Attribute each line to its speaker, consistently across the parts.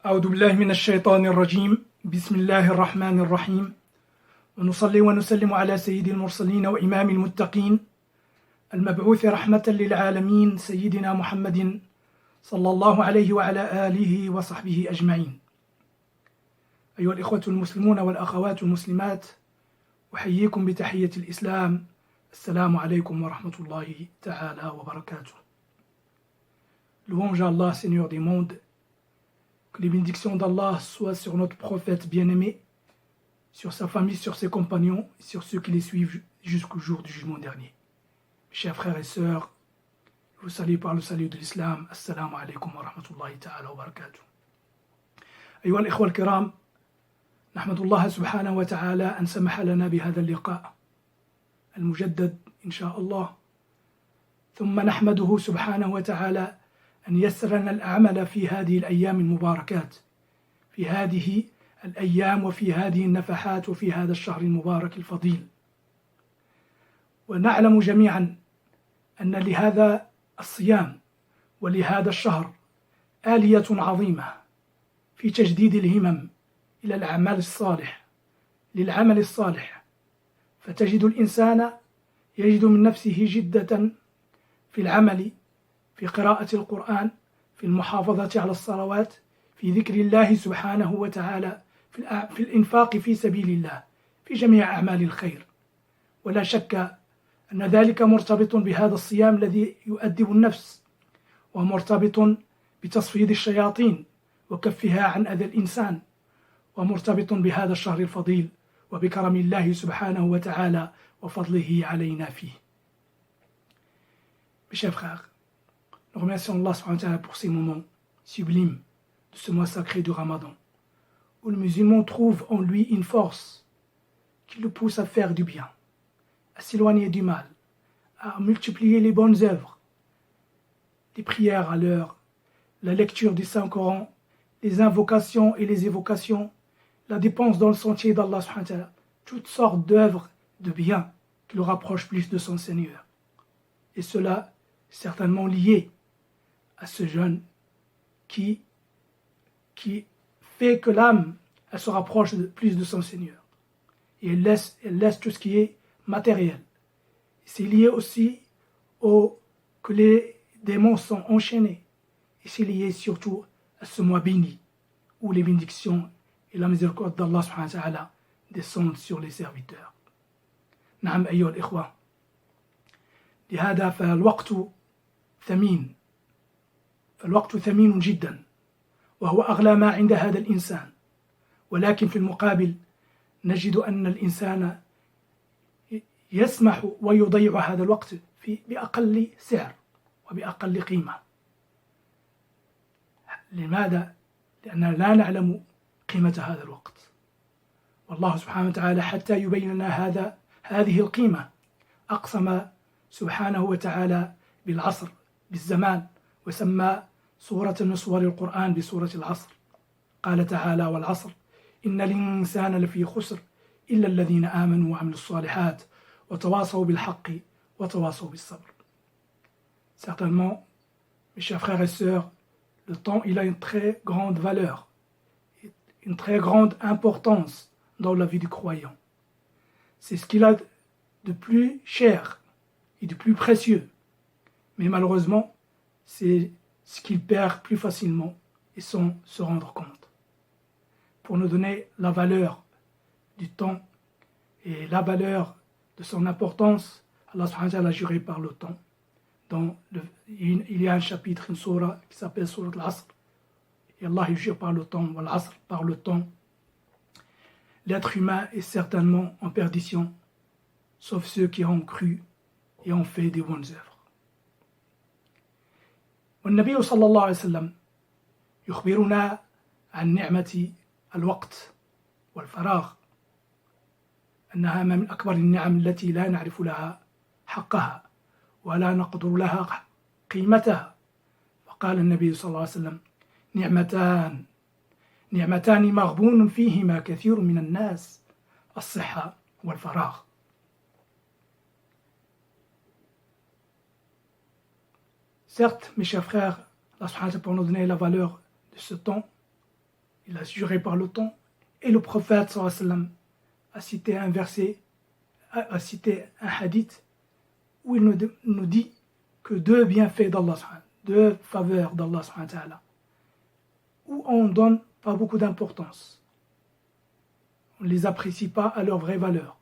Speaker 1: أعوذ بالله من الشيطان الرجيم بسم الله الرحمن الرحيم ونصلي ونسلم على سيد المرسلين وإمام المتقين المبعوث رحمة للعالمين سيدنا محمد صلى الله عليه وعلى آله وصحبه أجمعين. أيها الإخوة المسلمون والأخوات المسلمات، أحييكم بتحية الإسلام. السلام عليكم ورحمة الله تعالى وبركاته. Louange à Allah, Seigneur des mondes. Que les bénédictions d'Allah soient sur notre prophète bien-aimé, sur sa famille, sur ses compagnons, et sur ceux qui les suivent jusqu'au jour du jugement dernier. Mes chers frères et sœurs, je vous salue par le salut de l'islam. Assalamu alaikum wa rahmatullahi ta'ala wa barakatuh. أيها الإخوة الكرام، نحمد الله سبحانه وتعالى أن سمح لنا بهذا اللقاء المجدد إن شاء الله، ثم نحمده سبحانه وتعالى أن يسر لنا الأعمال في هذه الأيام المباركات، في هذه الأيام وفي هذه النفحات وفي هذا الشهر المبارك الفضيل. ونعلم جميعا أن لهذا الصيام ولهذا الشهر آلية عظيمة في تجديد الهمم إلى الأعمال الصالح، للعمل الصالح، فتجد الإنسان يجد من نفسه جدة في العمل، في قراءة القرآن، في المحافظة على الصلوات، في ذكر الله سبحانه وتعالى، في الإنفاق في سبيل الله، في جميع أعمال الخير. ولا شك أن ذلك مرتبط بهذا الصيام الذي يؤدب النفس، ومرتبط بتصفيد الشياطين وكفها عن أذى الإنسان، ومرتبط بهذا الشهر الفضيل وبكرم الله سبحانه وتعالى وفضله علينا فيه. Mes chers frères, nous remercions Allah subhanahu wa ta'ala pour ces moments sublimes de ce mois sacré du Ramadan, où le musulman trouve en lui une force qui le pousse à faire du bien, à s'éloigner du mal, à multiplier les bonnes œuvres, les prières à l'heure, la lecture du Saint-Coran, les invocations et les évocations, la dépense dans le sentier d'Allah subhanahu wa ta'ala, toutes sortes d'œuvres de bien qui le rapprochent plus de son Seigneur. Et cela certainement lié à ce jeûne qui fait que l'âme elle se rapproche plus de son Seigneur. Et elle laisse tout ce qui est matériel. C'est lié aussi au que les démons sont enchaînés. Et c'est lié surtout à ce mois béni, où les bénédictions et la miséricorde d'Allah subhanahu wa ta'ala descendent sur les serviteurs. نعم أيها الإخوة، لهذا فالوقت ثمين جدا، وهو أغلى ما عند هذا الإنسان. ولكن في المقابل نجد أن الإنسان يسمح ويضيع هذا الوقت بأقل سعر وبأقل قيمة. لماذا؟ لأننا لا نعلم قيمة هذا الوقت، والله سبحانه وتعالى حتى يبين لنا هذه القيمة أقسم سبحانه وتعالى بالعصر، بالزمان، وسمى سورة من سور القرآن بسورة العصر. قال تعالى: والعصر إن الإنسان لفي خسر إلا الذين آمنوا وعملوا الصالحات وتواصوا بالحق وتواصوا بالصبر. Certainement, mes chers frères et sœurs, le temps il a une très grande valeur, une très grande importance dans la vie du croyant. C'est ce qu'il a de plus cher et de plus précieux. Mais malheureusement, c'est ce qu'il perd plus facilement et sans se rendre compte. Pour nous donner la valeur du temps et la valeur de son importance, Allah subhanahu wa ta'ala a juré par le temps. Il y a un chapitre, une sourate qui s'appelle Sourate al-Asr. Et Allah il jure par le temps, wal-Asr, par le temps. L'être humain est certainement en perdition, sauf ceux qui ont cru et ont fait des bonnes œuvres. والنبي صلى الله عليه وسلم يخبرنا عن نعمة الوقت والفراغ، أنها من أكبر النعم التي لا نعرف لها حقها ولا نقدر لها قيمتها. فقال النبي صلى الله عليه وسلم: نعمتان مغبون فيهما كثير من الناس، الصحة والفراغ. Certes, mes chers frères, Allah subhanahu wa ta'ala pour nous donner la valeur de ce temps, il a juré par le temps, et le prophète sallallahu alayhi wa sallam a cité un verset, a cité un hadith où il nous dit que deux bienfaits d'Allah, deux faveurs d'Allah, où on ne donne pas beaucoup d'importance, on ne les apprécie pas à leur vraie valeur,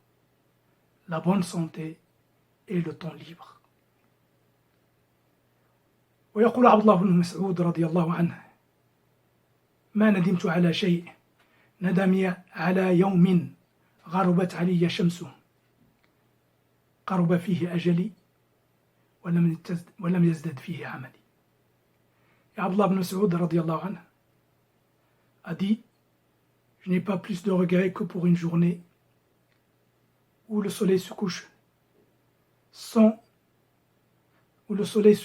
Speaker 1: la bonne santé et le temps libre. ويقول عبد الله بن مسعود رضي الله عنه: ما ندمت على شيء ندمي على يوم غربت علي شمسه قرب فيه أجلي ولم يزدد فيه عملي. Et Abdullah ibn Mas'ud radiallahu anhu a dit: je n'ai pas plus de regrets que pour une journée où le soleil se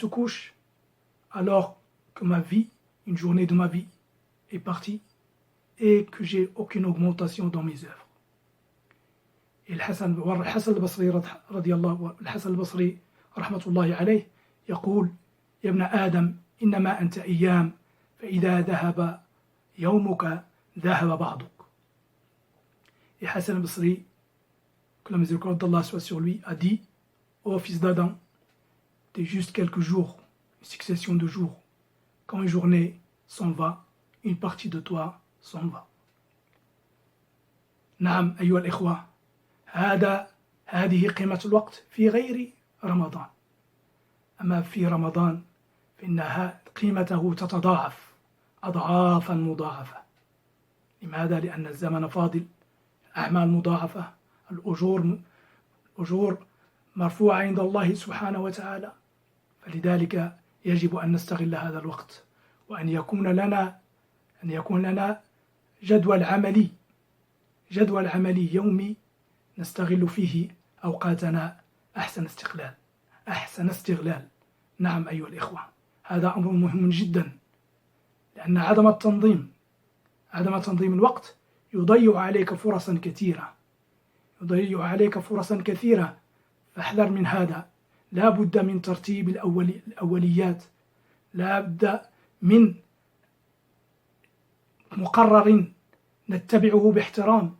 Speaker 1: couche alors que ma vie, une journée de ma vie est partie et que j'ai aucune augmentation dans mes œuvres. Et الحسن البصري رضي الله الحسن البصري رحمة الله عليه يقول: يا ابن آدم إنما أنت أيام فإذا ذهب يومك ذهب بعضك. Et Hassan al-Basri, que la miséricorde d'Allah soit sur lui, a dit: ô fils d'Adam, t'es juste quelques jours, une succession de jours. Quand une journée s'en va, une partie de toi s'en va. نعم أيها الإخوة، هذه قيمة الوقت في غير رمضان. أما في رمضان فإنها قيمته تتضاعف أضعافا مضاعفة. لماذا؟ لأن الزمن فاضل، الأعمال مضاعفة، الأجور مرفوعة عند الله سبحانه وتعالى. فلذلك يجب أن نستغل هذا الوقت، وأن يكون لنا جدول عملي يومي نستغل فيه أوقاتنا أحسن استغلال. نعم أيها الإخوة، هذا أمر مهم جدا، لأن عدم تنظيم الوقت يضيع عليك فرصا كثيرة، فاحذر من هذا. لا بد من ترتيب الأوليات، لا بد من مقرر نتبعه باحترام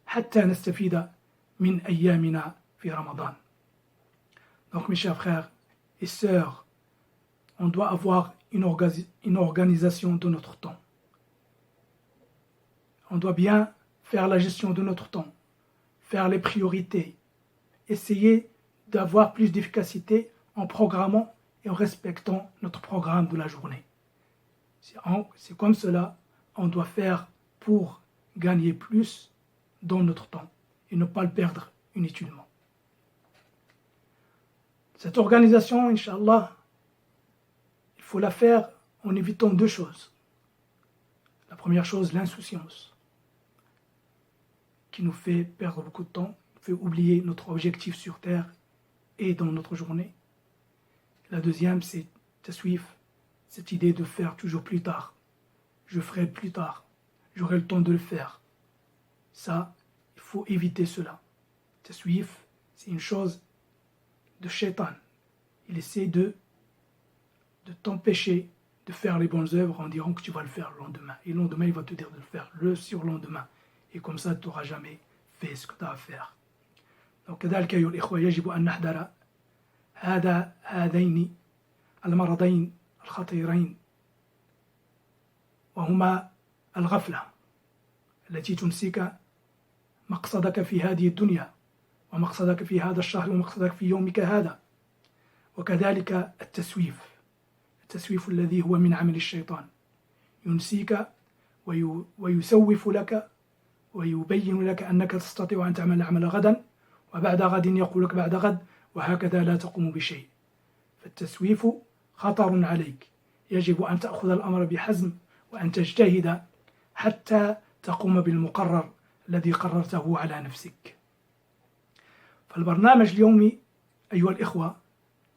Speaker 1: حتى نستفيد من أيامنا في رمضان. Donc mes chers frères et sœurs, on doit avoir une organisation de notre temps. On doit bien faire la gestion de notre temps, faire les priorités, essayer d'avoir plus d'efficacité en programmant et en respectant notre programme de la journée. C'est comme cela on doit faire pour gagner plus dans notre temps et ne pas le perdre inutilement. Cette organisation, Inch'Allah, il faut la faire en évitant deux choses. La première chose, l'insouciance, qui nous fait perdre beaucoup de temps, fait oublier notre objectif sur Terre et dans notre journée. La deuxième, c'est taswif, cette idée de faire toujours plus tard. Je ferai plus tard, j'aurai le temps de le faire. Ça, il faut éviter cela. Taswif, c'est une chose de shaitan. Il essaie de t'empêcher de faire les bonnes œuvres en disant que tu vas le faire le lendemain. Et le lendemain, il va te dire de le faire le surlendemain. Et comme ça, tu n'auras jamais fait ce que tu as à faire. Donc, كذلك أيها الإخوة يجب أن نحذر هذين المرضين الخطيرين، وهما الغفلة التي تنسيك مقصدك في هذه الدنيا ومقصدك في هذا الشهر ومقصدك في يومك هذا، وكذلك التسويف الذي هو من عمل الشيطان، ينسيك ويسوف لك ويبين لك أنك تستطيع أن تعمل العمل غدا، وبعد غد يقول لك بعد غد، وهكذا لا تقوم بشيء. فالتسويف خطر عليك، يجب أن تأخذ الأمر بحزم وأن تجتهد حتى تقوم بالمقرر الذي قررته على نفسك. فالبرنامج اليومي أيها الإخوة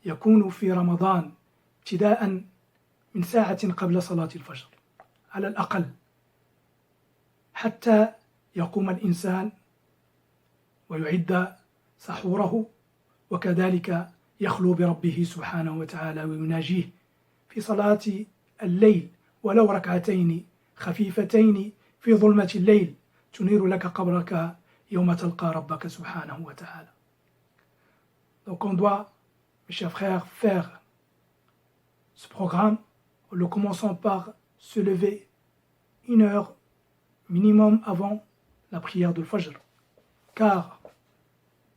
Speaker 1: يكون في رمضان ابتداء من ساعة قبل صلاة الفجر على الأقل، حتى يقوم الإنسان ويعد سحوره، وكذلك يخلو بربه سبحانه وتعالى ويناجيه في صلاة الليل ولو ركعتين خفيفتين في ظلمة الليل تنير لك قبرك يوم تلقى ربك سبحانه وتعالى. Donc on doit, mes chers frères, faire ce programme en le commençant par se lever 1 heure minimum avant la prière de Fajr, car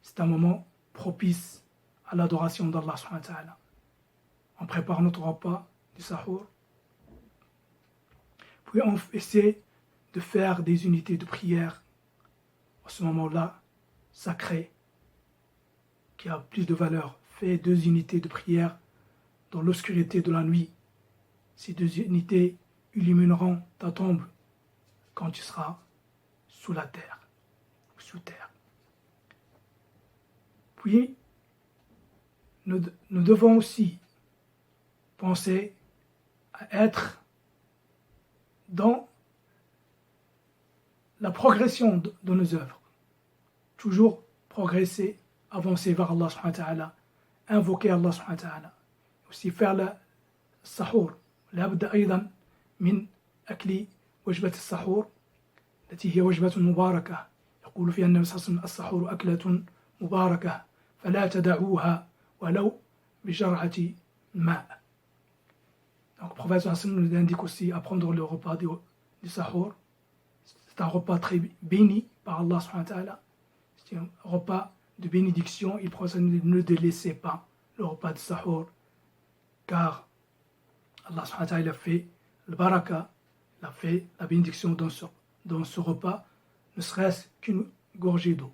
Speaker 1: c'est un moment propice à l'adoration d'Allah subhanahu wa ta'ala. On prépare notre repas du sahur, puis on essaie de faire des unités de prière à ce moment-là sacré, qui a plus de valeur. Fais 2 unités de prière dans l'obscurité de la nuit. Ces 2 unités illumineront ta tombe quand tu seras sous la terre, ou sous terre. Puis, nous devons aussi penser à être dans la progression de nos œuvres. Toujours progresser, avancer vers Allah subhanahu wa ta'ala, invoquer Allah subhanahu wa ta'ala. Aussi faire le sahur. لابد أيضا من أكل وجبة السحور التي هي وجبة مباركة. يقول فيها النبي صلى الله عليه وسلم: السحور أكلة مباركة فلا تدعوها ولو بجرعة ماء. Donc le prophète sallallahu alayhi wa sallam nous indique aussi à prendre le repas du sahur. C'est un repas très béni par Allah subhanahu wa ta'ala. C'est un repas de bénédiction. Il prophète ne délaissez pas le repas du sahur, car Allah subhanahu wa ta'ala a fait le baraka, il a fait la bénédiction dans ce repas, ne serait-ce qu'une gorgée d'eau.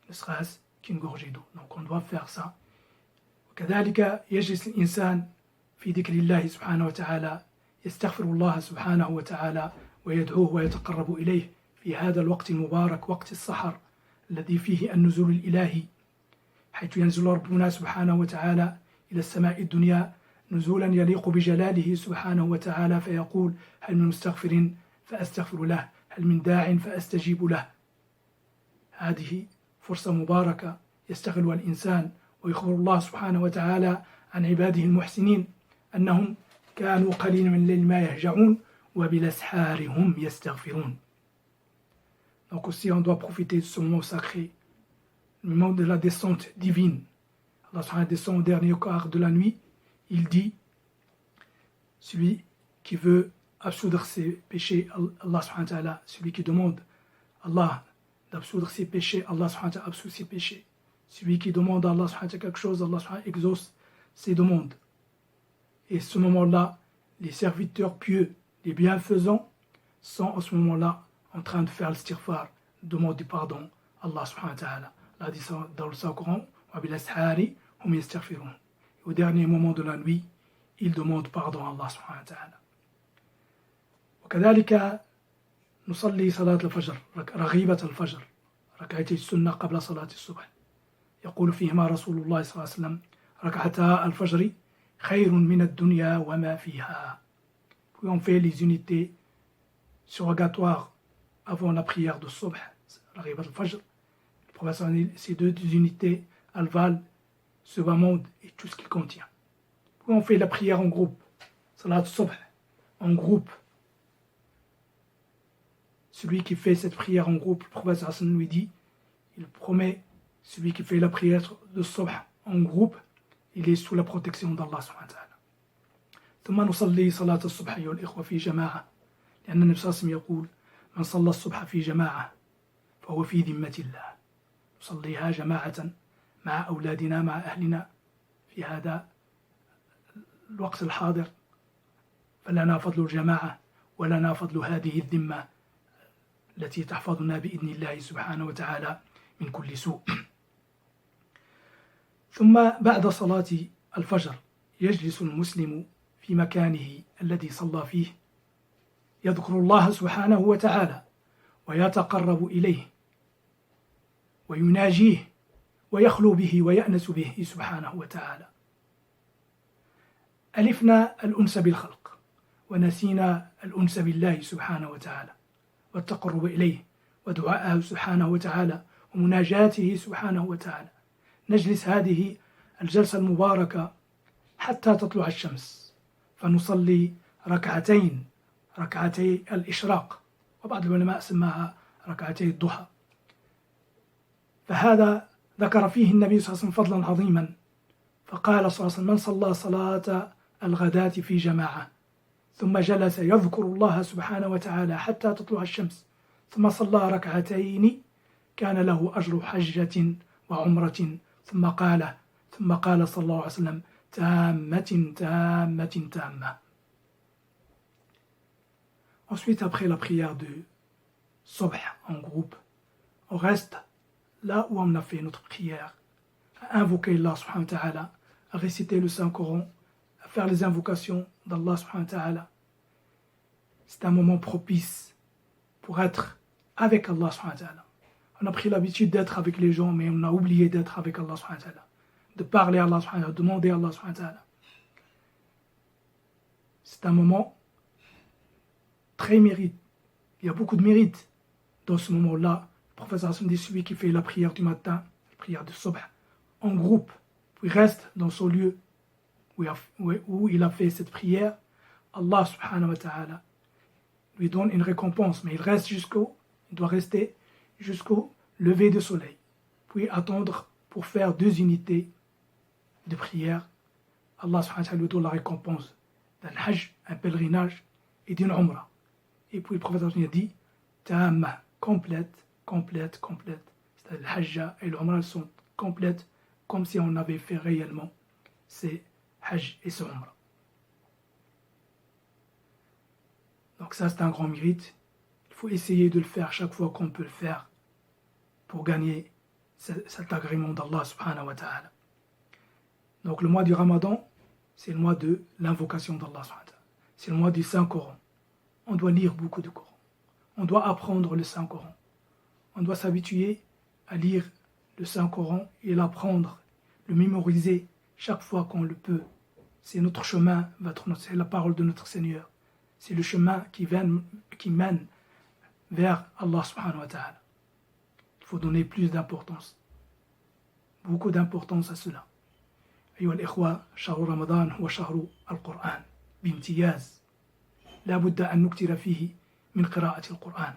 Speaker 1: Ne serait-ce qu'une gorgée d'eau. Donc on doit faire ça. وكذلك يجلس الإنسان في ذكر الله سبحانه وتعالى يستغفر الله سبحانه وتعالى ويدعوه ويتقرب إليه في هذا الوقت المبارك، وقت السحر الذي فيه النزول الإلهي، حيث ينزل ربنا سبحانه وتعالى إلى السماء الدنيا نزولا يليق بجلاله سبحانه وتعالى، فيقول: هل من مستغفر فأستغفر له، هل من داع فأستجيب له. هذه فرصة مباركة يستغلها الإنسان، ويخبر الله سبحانه وتعالى عن عباده المحسنين أنهم كانوا قليلا من الليل ما يهجعون وبالأسحار هم يستغفرون. Donc aussi on doit profiter de ce moment sacré, le moment de la descente divine. Allah subhanahu wa ta'ala descend au dernier quart de la nuit. Il dit: celui qui veut absoudre ses péchés, Allah subhanahu wa ta'ala, celui qui demande Allah d'absoudre ses péchés, Allah subhanahu wa ta'ala absout ses péchés. Celui qui demande à Allah subhanahu wa ta'ala quelque chose, Allah subhanahu wa ta'ala exauce ses demandes. Et ce moment-là, les serviteurs pieux, les bienfaisants, sont à ce moment-là en train de faire l'istighfar, demander pardon à Allah subhanahu wa ta'ala. Allah dit ça dans le Saint-Coran: au dernier moment de la nuit, il demande pardon à Allah subhanahu wa ta'ala. وكذلك نصلي صلاة الفجر، رغيبة الفجر، ركعتي السنة قبل صلاة الصبح. يقول فيهما رسول الله صلى الله عليه وسلم: ركعتا الفجر خير من الدنيا وما فيها. Puis on fait les unités surrogatoires avant la prière de Subh, رغيبة الفجر. Le prophète dit: ces 2 unités, elles valent ce bas monde et tout ce qu'il contient. Puis on fait la prière en groupe, Salat Subh, en groupe. Celui qui fait cette prière en groupe, le prophète lui dit, il promet, celui qui fait la prière de Subh en groupe, il est sous la protection d'Allah subhanahu wa ta'ala. ثم نصلي صلاة الصبح أيها الإخوة في جماعة، لأن النبي صلى الله عليه وسلم يقول: من صلى الصبح في جماعة فهو في ذمة الله. نصليها جماعة مع أولادنا، مع أهلنا في هذا الوقت الحاضر، فلنا فضل الجماعة ولنا فضل هذه الذمة التي تحفظنا بإذن الله سبحانه وتعالى من كل سوء. ثم بعد صلاة الفجر يجلس المسلم في مكانه الذي صلى فيه، يذكر الله سبحانه وتعالى ويتقرب إليه ويناجيه ويخلو به ويأنس به سبحانه وتعالى. ألفنا الأنس بالخلق ونسينا الأنس بالله سبحانه وتعالى والتقرب إليه ودعاءه سبحانه وتعالى ومناجاته سبحانه وتعالى. نجلس هذه الجلسة المباركة حتى تطلع الشمس، فنصلي ركعتي الإشراق، وبعض العلماء سماها ركعتي الضحى. فهذا ذكر فيه النبي صلى الله عليه وسلم فضلا عظيما، فقال صلى الله عليه وسلم: من صلى صلاة الغداة في جماعة ثم جلس يذكر الله سبحانه وتعالى حتى تطلع الشمس ثم صلى ركعتين كان له أجر حجة وعمرة. ثم قال صلى الله عليه وسلم: تامة تامة تامة. Ensuite, après la prière de Subh en groupe, on reste là où on a fait notre prière, à invoquer Allah subhanahu wa ta'ala, à réciter le Saint-Coran, à faire les invocations d'Allah subhanahu wa ta'ala. C'est un moment propice pour être avec Allah subhanahu wa ta'ala. On a pris l'habitude d'être avec les gens, mais on a oublié d'être avec Allah subhanahu wa ta'ala, de parler à Allah subhanahu wa ta'ala, de demander à Allah subhanahu wa ta'ala. C'est un moment très mérite. Il y a beaucoup de mérite dans ce moment-là. Le prophète dit: celui qui fait la prière du matin, la prière de Subh, en groupe, puis reste dans son lieu où il a fait cette prière, Allah subhanahu wa ta'ala lui donne une récompense, mais il doit rester jusqu'au lever du soleil, puis attendre pour faire 2 unités de prière. Allah subhanahu wa ta'ala lui donne la récompense d'un hajj, un pèlerinage, et d'une umrah. Et puis le prophète a dit: Tamma, complète. C'est-à-dire le hajj et le umrah sont complètes, comme si on avait fait réellement ces hajj et ces umrah. Donc ça, c'est un grand mérite. Il faut essayer de le faire chaque fois qu'on peut le faire pour gagner cet agrément d'Allah subhanahu wa ta'ala. Donc le mois du Ramadan, c'est le mois de l'invocation d'Allah subhanahu wa ta'ala. C'est le mois du Saint-Coran. On doit lire beaucoup de Coran. On doit apprendre le Saint-Coran. On doit s'habituer à lire le Saint-Coran et l'apprendre, le mémoriser chaque fois qu'on le peut. C'est notre chemin, c'est la parole de notre Seigneur. C'est le chemin qui mène vers Allah subhanahu wa ta'ala. Il faut donner plus d'importance, beaucoup d'importance à cela. أيها الإخوة، شهر رمضان هو شهر القرآن بامتياز. لا بد أن نكثر فيه من قراءة القرآن،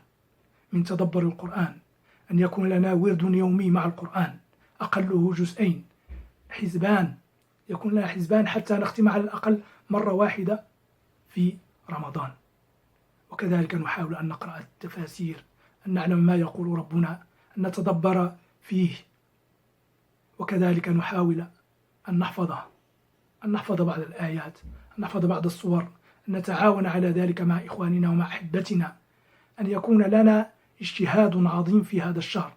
Speaker 1: من تدبر القرآن، أن يكون لنا ورد يومي مع القرآن أقله جزئين، يكون لنا حزبان حتى نختم على الأقل مرة واحدة في رمضان. وكذلك نحاول أن نقرأ التفاسير، أن نعلم ما يقول ربنا، أن نتدبر فيه، وكذلك نحاول أن نحفظ بعض الآيات، أن نحفظ بعض الصور، أن نتعاون على ذلك مع إخواننا ومع أحبتنا، أن يكون لنا اجتهاد عظيم في هذا الشهر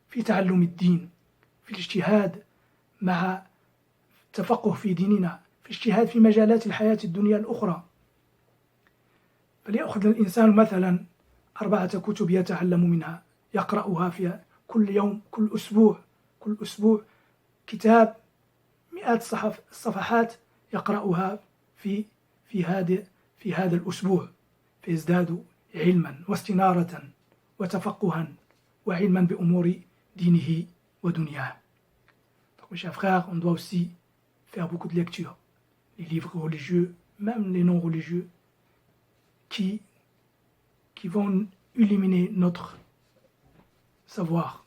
Speaker 1: في تعلم الدين، في الاجتهاد مع التفقه في ديننا، في الاجتهاد في مجالات الحياة الدنيا الأخرى. فليأخذ الإنسان مثلا 4 كتب يتعلم منها، يقرأها في كل يوم، كل أسبوع كتاب 100 صفحات يقرأها في هذا الأسبوع، فيزداد علما واستنارة وتفقها وعلما بأمور دينه ودنياه. Donc mes chers frères, on doit aussi faire beaucoup de lectures, les livres religieux, même les non religieux, qui vont illuminer notre savoir,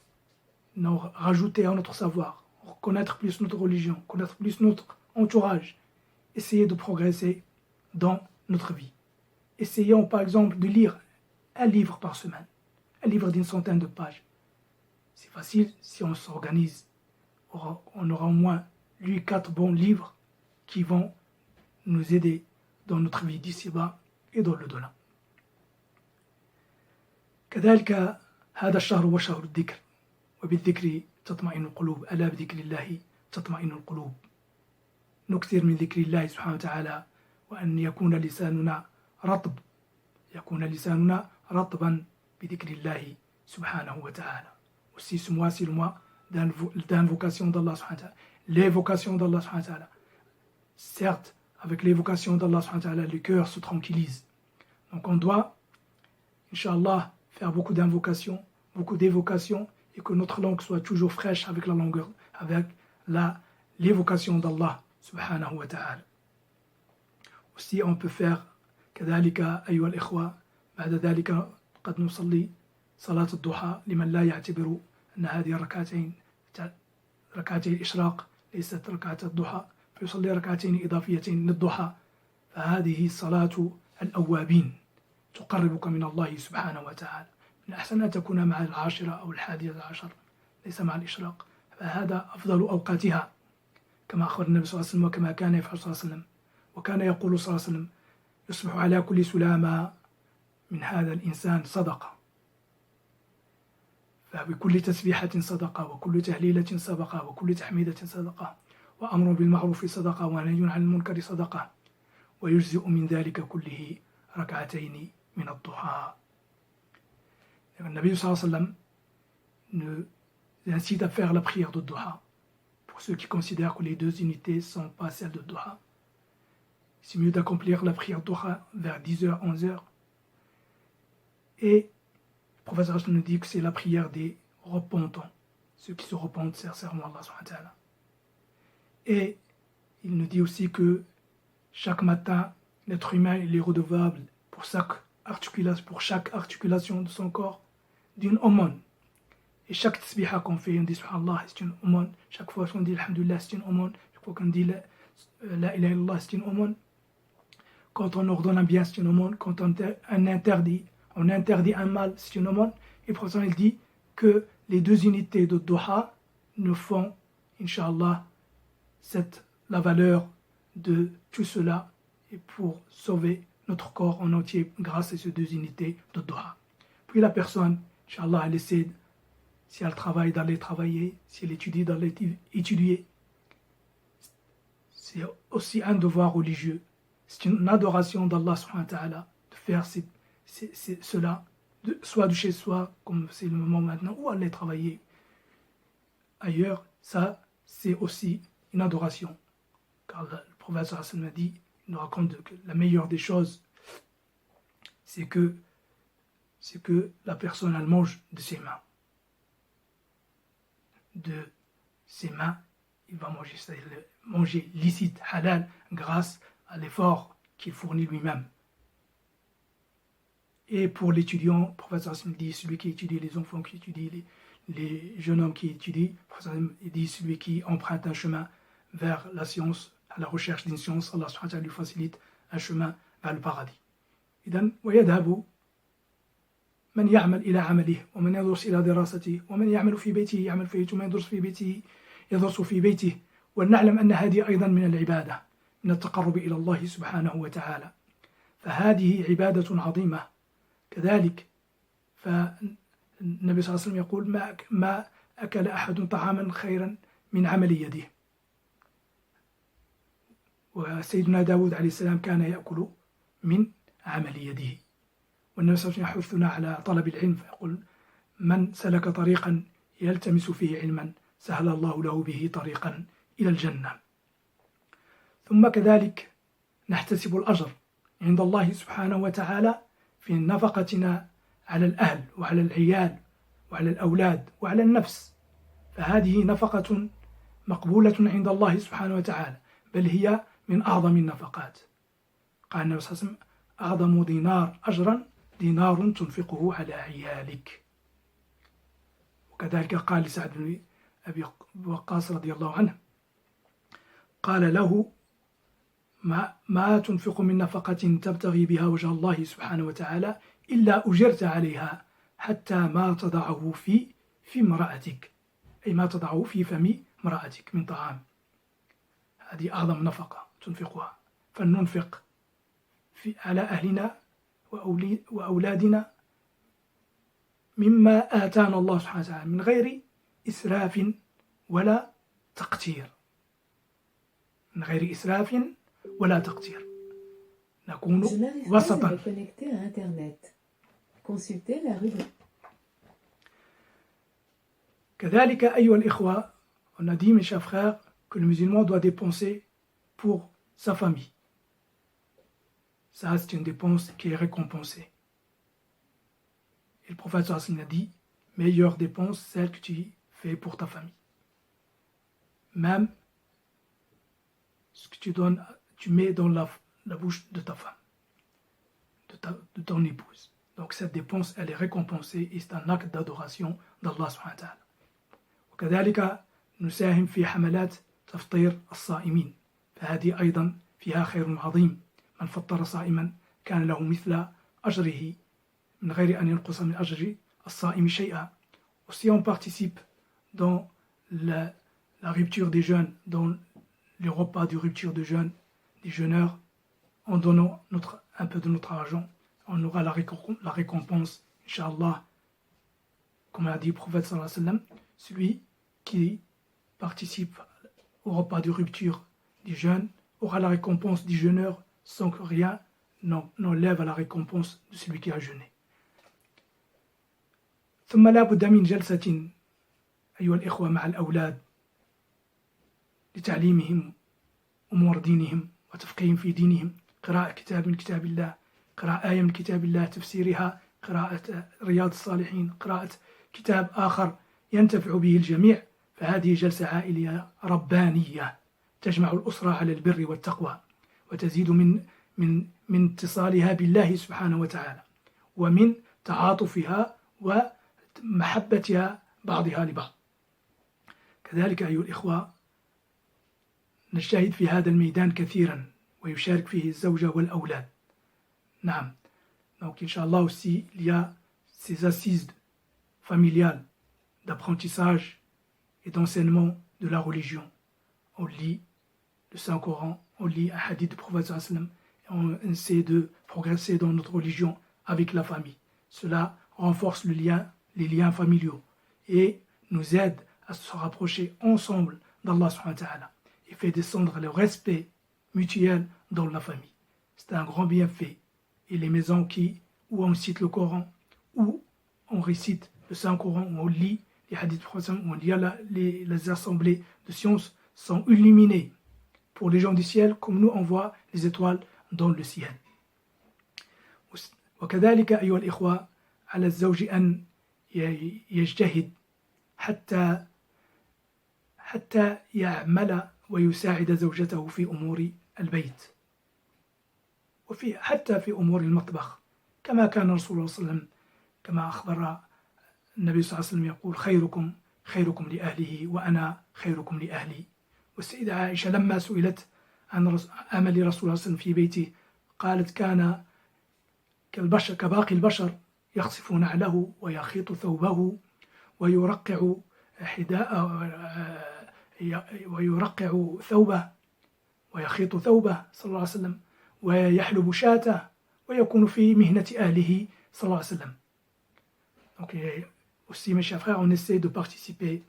Speaker 1: rajouter à notre savoir, connaître plus notre religion, connaître plus notre entourage, essayer de progresser dans notre vie. Essayons par exemple de lire un livre par semaine, un livre d'une centaine de pages. C'est facile si on s'organise. On aura au moins lu 4 bons livres qui vont nous aider dans notre vie d'ici-bas et dans le delà. كذلك هذا الشهر هو شهر الذكر، وبالذكر تطمئن القلوب، ألا بذكر الله تطمئن القلوب. نكثر من ذكر الله سبحانه وتعالى، وأن يكون لساننا رطبا بذكر الله سبحانه وتعالى. Aussi ce mois, c'est le mois d'invocation d'Allah subhanahu wa ta'ala, l'évocation d'Allah subhanahu wa ta'ala. Certes, avec l'évocation d'Allah subhanahu wa ta'ala, le cœur se tranquillise. Donc on doit, Inch'Allah, faire beaucoup d'invocations, beaucoup d'évocations, et que notre langue soit toujours fraîche avec l'évocation d'Allah subhanahu wa ta'ala. Aussi, on peut faire كذلك أيها الإخوة بعد ذلك قد نصلي صلاة الضحى لمن لا يعتبر أن هذه ركعتي الإشراق ليست ركعة الضحى فيصلي ركعتين إضافيتين للضحى فهذه صلاة الأوابين تقربك من الله سبحانه وتعالى من الأحسن أن تكون مع 10 أو 11 ليس مع الإشراق فهذا أفضل أوقاتها كما أخبر النبي صلى الله عليه وسلم وكما كان يفعل صلى الله عليه وسلم وكان يقول صلى الله عليه وسلم يصبح على كل سلامة من هذا الإنسان صدقة فبكل تسبيحة صدقة وكل تهليلة صدقة وكل تحميدة صدقة وأمر بالمعروف صدقة ونهي عن المنكر صدقة ويجزئ من ذلك كله ركعتين من الضحى. النبي صلى الله عليه وسلم nous incite à faire la prière de Duha. Pour ceux qui considèrent que les deux unités ne sont pas celles de Duha, c'est mieux d'accomplir la prière Duha vers 10h, 11h. Et le prophète nous dit que c'est la prière des repentants, ceux qui se repentent sincèrement Allah subhanahu wa ta'ala. Et il nous dit aussi que chaque matin, l'être humain il est redevable pour chaque articulation de son corps d'une aumône. Et chaque tasbiha qu'on fait, on dit subhanallah, c'est une aumône. Chaque fois qu'on dit alhamdulillah, c'est une aumône. Chaque fois qu'on dit la ilaha illallah, c'est une aumône. Quand on ordonne un bien, c'est une aumône. Quand on interdit un mal, c'est une aumône. Et pourtant, il dit que les deux unités de Duha nous font, Inch'Allah, la valeur de tout cela et pour sauver notre corps en entier grâce à ces deux unités de Duha. Puis la personne, Inch'Allah, elle essaie, si elle travaille, d'aller travailler, si elle étudie, d'aller étudier. C'est aussi un devoir religieux. C'est une adoration d'Allah subhanahu wa ta'ala de faire cela, soit de chez soi, comme c'est le moment maintenant, ou aller travailler ailleurs. Ça, c'est aussi une adoration. Car le prophète sallallahu alayhi wa sallam a dit, il nous raconte que la meilleure des choses, c'est que la personne, elle mange de ses mains. De ses mains, il va manger, c'est-à-dire manger licite, halal, grâce à l'effort qu'il fournit lui-même. Et pour l'étudiant, le prophète dit celui qui étudie, les enfants qui étudient, les jeunes hommes qui étudient, il dit celui qui emprunte un chemin vers la science, à la recherche d'une science, Allah subhanahu wa ta'ala lui facilite un chemin vers le paradis. إذن ويذهب من يعمل إلى عمله ومن يدرس إلى دراسته ومن يعمل في بيته يعمل في بيته ومن يدرس في بيته يدرس في بيته ونعلم أن هذه أيضا من العبادة من التقرب إلى الله سبحانه وتعالى فهذه عبادة عظيمة كذلك فالنبي صلى الله عليه وسلم يقول ما أكل أحد طعاما خيرا من عمل يده وسيدنا داود عليه السلام كان يأكل من عمل يده والنبي صلى الله عليه وسلم يحثنا على طلب العلم فيقول من سلك طريقا يلتمس فيه علما سهل الله له به طريقا إلى الجنة ثم كذلك نحتسب الأجر عند الله سبحانه وتعالى في نفقتنا على الأهل وعلى العيال وعلى الأولاد وعلى النفس فهذه نفقة مقبولة عند الله سبحانه وتعالى بل هي من أعظم النفقات قال النبي صلى الله عليه وسلم أعظم دينار أجرا دينار تنفقه على عيالك وكذلك قال لسعد بن أبي وقاص رضي الله عنه قال له ما تنفق من نفقة تبتغي بها وجه الله سبحانه وتعالى إلا أجرت عليها حتى ما تضعه في امرأتك أي ما تضعه في فم امرأتك من طعام هذه أعظم نفقة تنفقها فلننفق على أهلنا وأولادنا مما آتانا الله سبحانه وتعالى من غير إسراف ولا تقتير من غير إسراف ولا تقتير نكون وسطا كذلك أيها الإخوة on a dit mes chers frères que le musulman doit dépenser pour sa famille. Ça, c'est une dépense qui est récompensée. Et le prophète sallallahu alayhi wa sallam a dit, meilleure dépense, celle que tu fais pour ta famille. Même ce que tu donnes, tu mets dans la bouche de ta femme, de ton épouse. Donc cette dépense, elle est récompensée et c'est un acte d'adoration d'Allah subhanahu wa ta'ala. وكذلك نساهم في حملات تفطير الصائمين فهذه أيضا فيها خير عظيم. من فطر صائما كان له مثل أجره من غير أن ينقص من أجر الصائم شيئا. Aussi on participe dans la rupture des jeûnes, dans les repas de rupture de jeûne des jeûneurs, en donnant un peu de notre argent, on aura la récompense, Inch'Allah, comme a dit le prophète sallallahu alayhi wa sallam, celui qui participe au repas de rupture du jeûne aura la récompense du jeûneur sans que rien n'enlève à la récompense de celui qui a jeûné. ثم لا بد من جلسة أيها الإخوة مع الأولاد لتعليمهم أمور دينهم وتفقيهم في دينهم، قراءة كتاب من كتاب الله، قراءة آية من كتاب الله تفسيرها، قراءة رياض الصالحين، قراءة كتاب آخر ينتفع به الجميع. فهذه جلسة عائلية ربانية تجمع الأسرة على البر والتقوى وتزيد من اتصالها بالله سبحانه وتعالى ومن تعاطفها ومحبتها بعضها لبعض. كذلك أيها الإخوة نجتهد في هذا الميدان كثيرا ويشارك فيه الزوجة والأولاد. نعم. Donc Inch'Allah aussi il y a ces assises familiales d'apprentissage et d'enseignement de la religion. On lit le Saint-Coran, on lit un hadith du prophète sallallahu alayhi wa sallam et on essaie de progresser dans notre religion avec la famille. Cela renforce les liens familiaux et nous aide à se rapprocher ensemble d'Allah subhanahu wa ta'ala et fait descendre le respect mutuel dans la famille. C'est un grand bienfait. Et les maisons où on cite le Coran, où on récite le Saint-Coran, où on lit les hadiths du prophète, où on lit les assemblées de sciences sont illuminées pour les gens du ciel comme nous on voit les étoiles dans le ciel. وكذلك أيها الإخوة على الزوج أن يجتهد حتى يعمل ويساعد زوجته في أمور البيت حتى في أمور المطبخ كما كان رسول الله صلى الله عليه وسلم كما أخبر النبي صلى الله عليه وسلم يقول خيركم لأهله وأنا خيركم لأهلي. والسيدة عائشة لما سئلت عن عمل رسول الله صلى الله عليه وسلم في بيته قالت كان كباقي البشر يخصف نعله ويخيط ثوبه ويرقع ثوبه ويخيط ثوبه صلى الله عليه وسلم ويحلب شاته ويكون في مهنة أهله صلى الله عليه وسلم. Donc aussi mes chers frères, on essaie de participer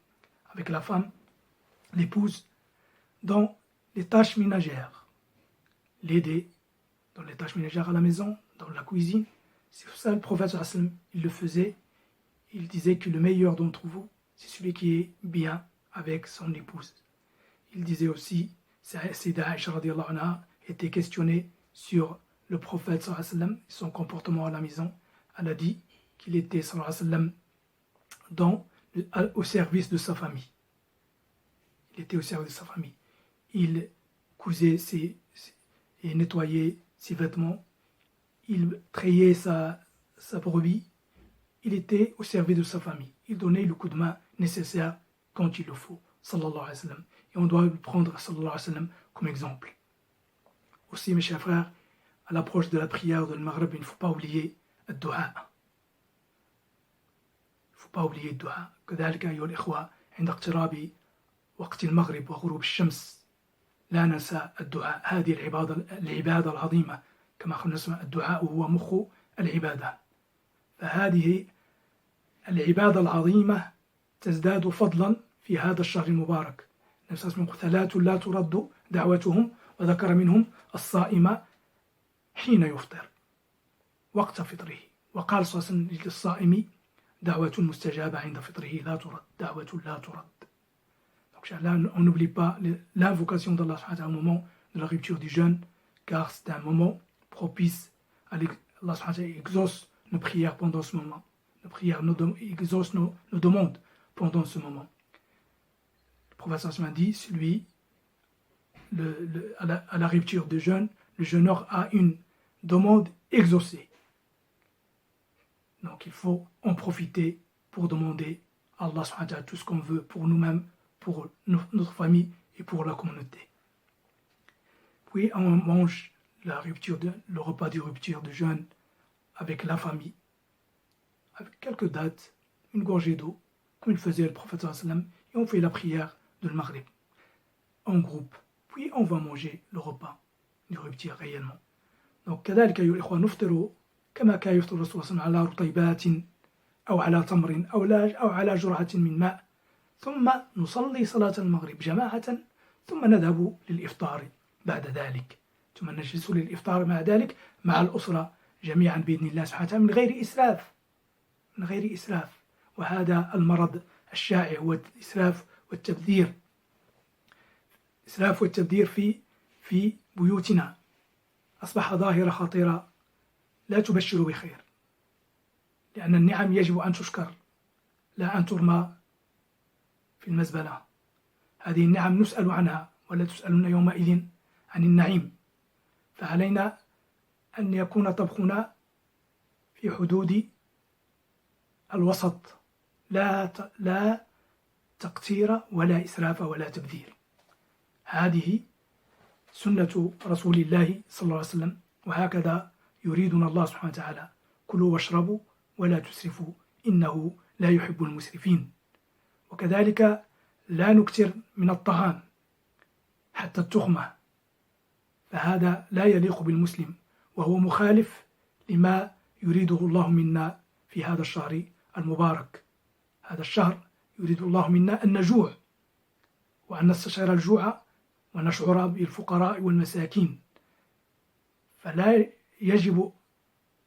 Speaker 1: avec la femme, l'épouse, dans les tâches ménagères, l'aider dans les tâches ménagères à la maison, dans la cuisine. C'est pour ça le prophète sallallahu alayhi wa sallam, il le faisait. Il disait que le meilleur d'entre vous, c'est celui qui est bien avec son épouse. Il disait aussi, Sayyida Aïcha radiyallahu anha était questionnée sur le prophète sallallahu alayhi wa sallam, son comportement à la maison. Elle a dit qu'il était sallallahu alayhi wa sallam au service de sa famille. Il était au service de sa famille. Il cousait et nettoyait ses vêtements. Il trayait sa brebis. Il était au service de sa famille. Il donnait le coup de main nécessaire quand il le faut. Sallallahu alayhi wa sallam. Et on doit le prendre sallallahu alayhi wa sallam comme exemple. Aussi, mes chers frères, à l'approche de la prière de l'Maghrib, il ne faut pas oublier le dua. Il ne faut pas oublier le dua. كذلك أيها الإخوة عند اقتراب وقت المغرب وغروب الشمس لا ننسى الدعاء. هذه العبادة العظيمة كما قلنا الدعاء هو مخ العبادة. فهذه العبادة العظيمة تزداد فضلا في هذا الشهر المبارك. النبي صلى الله عليه وسلم ثلاث لا ترد دعوتهم وذكر منهم الصائم حين يفطر وقت فطره. وقال صلى الله عليه وسلم للصائم دعوة مستجابة عند فطره لا ترد دعوة لا ترد. Donc là, on n'oublie pas l'invocation d'Allah au moment de la rupture du jeûne, car c'est un moment propice à Allah exauce nos prières pendant ce moment. Nos prières exauce nos demandes pendant ce moment. Le prophète sallallahu alayhi wa sallam dit, à la rupture du jeûne, le jeûneur a une demande exaucée. Donc il faut en profiter pour demander à Allah subhanahu wa ta'ala tout ce qu'on veut pour nous-mêmes, pour notre famille et pour la communauté. Puis on mange le repas de rupture de jeûne avec la famille, avec quelques dates, une gorgée d'eau, comme il faisait le prophète sallallahu alayhi wa sallam, et on fait la prière de Maghrib en groupe. Puis on va manger le repas de rupture réellement. Donc كذلك أيها الإخوة نفطر كما كان يفطر الرسول صلى الله عليه وسلم على رطيبات أو على تمر أو على جرعة من ماء ثم نصلي صلاة المغرب جماعة ثم نذهب للإفطار بعد ذلك ثم نجلس للإفطار مع ذلك مع الأسرة جميعا بإذن الله سبحانه وتعالى من غير إسراف وهذا المرض الشائع هو الإسراف والتبذير في بيوتنا أصبح ظاهرة خطيرة لا تبشر بخير لأن النعم يجب أن تشكر لا أن ترمى في المزبلة. هذه النعم نسأل عنها ولا تسألون يومئذ عن النعيم. فعلينا أن يكون طبخنا في حدود الوسط لا تقتير ولا إسراف ولا تبذير. هذه سنة رسول الله صلى الله عليه وسلم وهكذا يريدنا الله سبحانه وتعالى كلوا واشربوا ولا تسرفوا إنه لا يحب المسرفين. وكذلك لا نكثر من الطعام حتى التخمة فهذا لا يليق بالمسلم وهو مخالف لما يريده الله منا في هذا الشهر المبارك. هذا الشهر يريد الله منا أن نجوع وأن نستشعر الجوع ونشعر بالفقراء والمساكين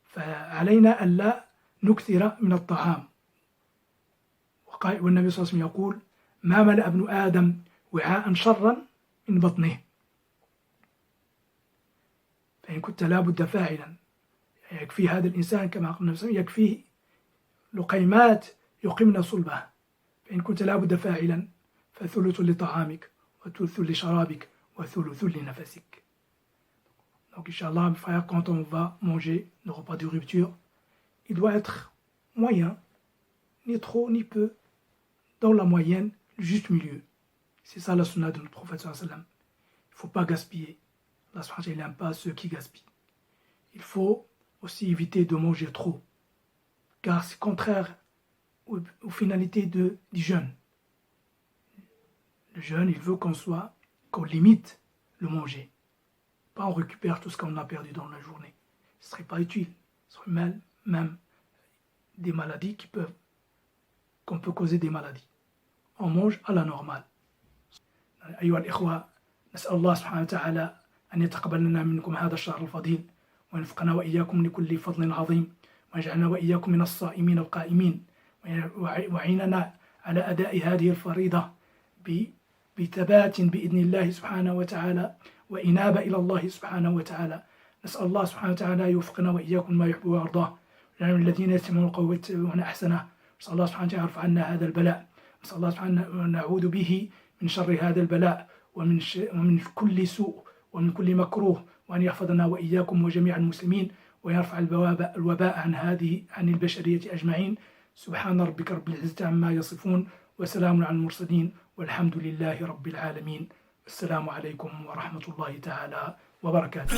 Speaker 1: فعلينا ألا نكثر من الطعام. والنبي صلى الله عليه وسلم يقول ما ملأ ابن آدم وعاء شرا من بطنه. فإن كنت لابد فاعلا يكفي هذا الإنسان كما قال النبي صلى الله عليه وسلم يكفيه لقيمات يقمن صلبه. فإن كنت لابد فاعلا فثلث لطعامك وثلث لشرابك وثلث لنفسك. Donc Inch'Allah, mes frères, quand on va manger le repas de rupture, il doit être moyen, ni trop ni peu, dans la moyenne, le juste milieu. C'est ça la sunna de notre prophète sallallahu alayhi wa sallam. Il ne faut pas gaspiller. Allah subhanahu wa ta'ala n'aime pas ceux qui gaspillent. Il faut aussi éviter de manger trop, car c'est contraire aux finalités du jeûne. Le jeûne, il veut qu'on limite le manger. Pas on récupère tout ce qu'on a perdu dans la journée. Ce ne serait pas utile. Ce serait même des maladies qu'on peut causer des maladies. On mange à la normale. أيها الإخوة نسأل الله سبحانه وتعالى أن يتقبل لنا منكم هذا الشهر الفضيل وينفقنا وإياكم لكل فضل عظيم ويجعلنا وإياكم من الصائمين القائمين ويعيننا على أداء هذه الفريضة بثبات بإذن الله سبحانه وتعالى وإنابة إلى الله سبحانه وتعالى. نسأل الله سبحانه وتعالى يوفقنا وإياكم ما يحب ويرضاه لأن الذين يستمعون القول ويتبعون أحسنه. نسأل الله سبحانه وتعالى يرفع عنا هذا البلاء. نسأل الله سبحانه ونعوذ به من شر هذا البلاء ومن كل سوء ومن كل مكروه وأن يحفظنا وإياكم وجميع المسلمين ويرفع الوباء عن البشرية أجمعين. سبحان ربك رب العزة عما يصفون وسلام على المرسلين والحمد لله رب العالمين. السلام عليكم ورحمة الله تعالى وبركاته.